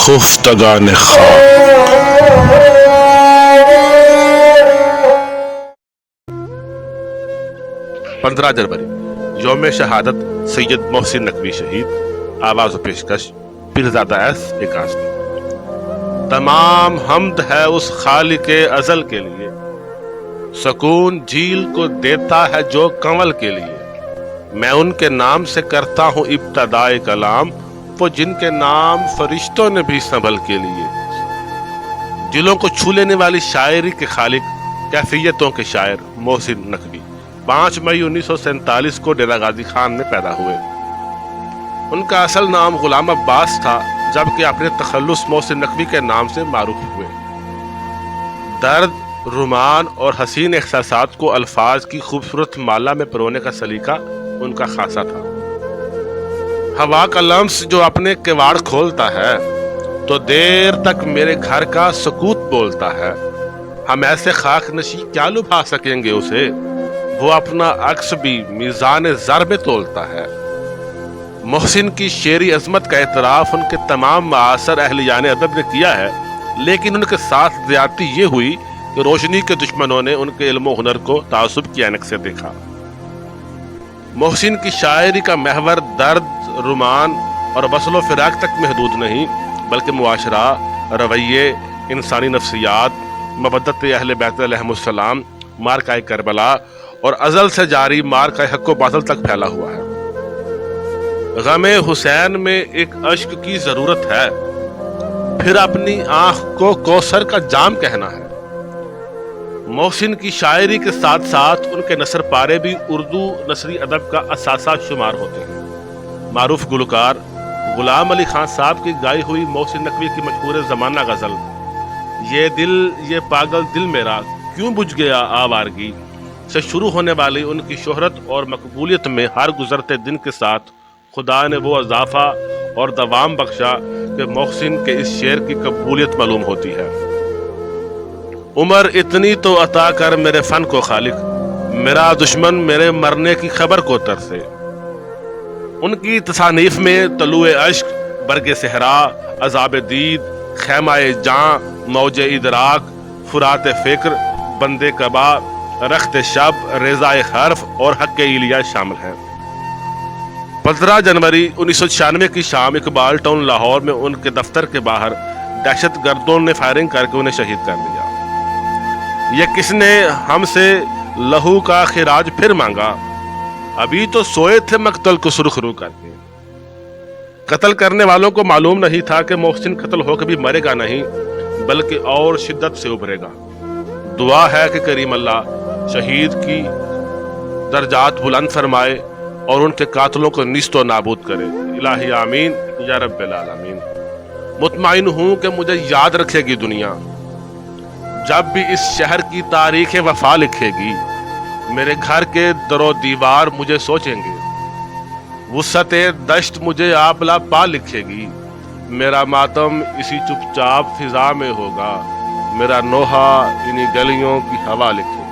خفتگان خواب۔ 15 جنوری یوم شہادت سید محسن نقوی شہید۔ آواز و پیشکش پیرزادہ ایس ایکانسوی۔ تمام حمد ہے اس خالق ازل کے لیے، سکون جھیل کو دیتا ہے جو کنول کے لیے۔ میں ان کے نام سے کرتا ہوں ابتدائے کلام، وہ جن کے نام فرشتوں نے بھی سنبھل کے لیے۔ دلوں کو چھو لینے والی شاعری کے خالق، کیفیتوں کے شاعر محسن نقوی 5 مئی 1947 کو ڈیرہ غازی خان میں پیدا ہوئے۔ ان کا اصل نام غلام عباس تھا، جبکہ اپنے تخلص محسن نقوی کے نام سے معروف ہوئے۔ درد، رومان اور حسین احساسات کو الفاظ کی خوبصورت مالا میں پرونے کا سلیقہ ان کا خاصہ تھا۔ ہوا کا لمس جو اپنے کواڑ کھولتا ہے تو دیر تک میرے گھر کا سکوت بولتا ہے۔ ہم ایسے خاک نشی کیا لبھا سکیں گے اسے، وہ اپنا عکس بھی میزان زر میں تولتا ہے۔ محسن کی شعری عظمت کا اعتراف ان کے تمام معاصر اہلیان ادب نے کیا ہے، لیکن ان کے ساتھ زیادتی یہ ہوئی کہ روشنی کے دشمنوں نے ان کے علم و ہنر کو تعصب کی عینک سے دیکھا۔ محسن کی شاعری کا محور درد، رومان اور وصل و فراق تک محدود نہیں، بلکہ معاشرہ، رویے، انسانی نفسیات، مودت اہل بیت علیہم السلام، مارکہ کربلا اور ازل سے جاری مارکہ حق و باطل تک پھیلا ہوا ہے۔ غم حسین میں ایک اشک کی ضرورت ہے، پھر اپنی آنکھ کو کوثر کا جام کہنا ہے۔ محسن کی شاعری کے ساتھ ساتھ ان کے نثر پارے بھی اردو نثری ادب کا اثاثہ شمار ہوتے ہیں۔ معروف گلوکار غلام علی خان صاحب کی گائی ہوئی محسن نقوی کی مشہور زمانہ غزل یہ دل یہ پاگل دل میرا کیوں بجھ گیا آوارگی سے شروع ہونے والی ان کی شہرت اور مقبولیت میں ہر گزرتے دن کے ساتھ خدا نے وہ اضافہ اور دوام بخشا کہ محسن کے اس شعر کی قبولیت معلوم ہوتی ہے۔ عمر اتنی تو عطا کر میرے فن کو خالق، میرا دشمن میرے مرنے کی خبر کو ترسے۔ ان کی تصانیف میں طلوع اشک، برگ صحرا، عذاب دید، خیمہ جاں، موج ادراک، فرات فکر، بندے کبا، رخت شب، ریزہ حرف اور حق ایلیا شامل ہیں۔ 15 جنوری 1996 کی شام اقبال ٹاؤن لاہور میں ان کے دفتر کے باہر دہشت گردوں نے فائرنگ کر کے انہیں شہید کر دیا۔ یہ کس نے ہم سے لہو کا خراج پھر مانگا، ابھی تو سوئے تھے مقتل کو سرخ رو کر کے۔ قتل کرنے والوں کو معلوم نہیں تھا کہ محسن قتل ہو کے بھی مرے گا نہیں، بلکہ اور شدت سے ابھرے گا۔ دعا ہے کہ کریم اللہ شہید کی درجات بلند فرمائے اور ان کے قاتلوں کو نیست و نابود کرے۔ الہی آمین یا رب العالمین۔ مطمئن ہوں کہ مجھے یاد رکھے گی دنیا، جب بھی اس شہر کی تاریخ وفا لکھے گی۔ میرے گھر کے در و دیوار مجھے سوچیں گے، وسعت دشت مجھے آبلا پا لکھے گی۔ میرا ماتم اسی چپ چاپ فضا میں ہوگا، میرا نوحہ انہی گلیوں کی ہوا لکھے گی۔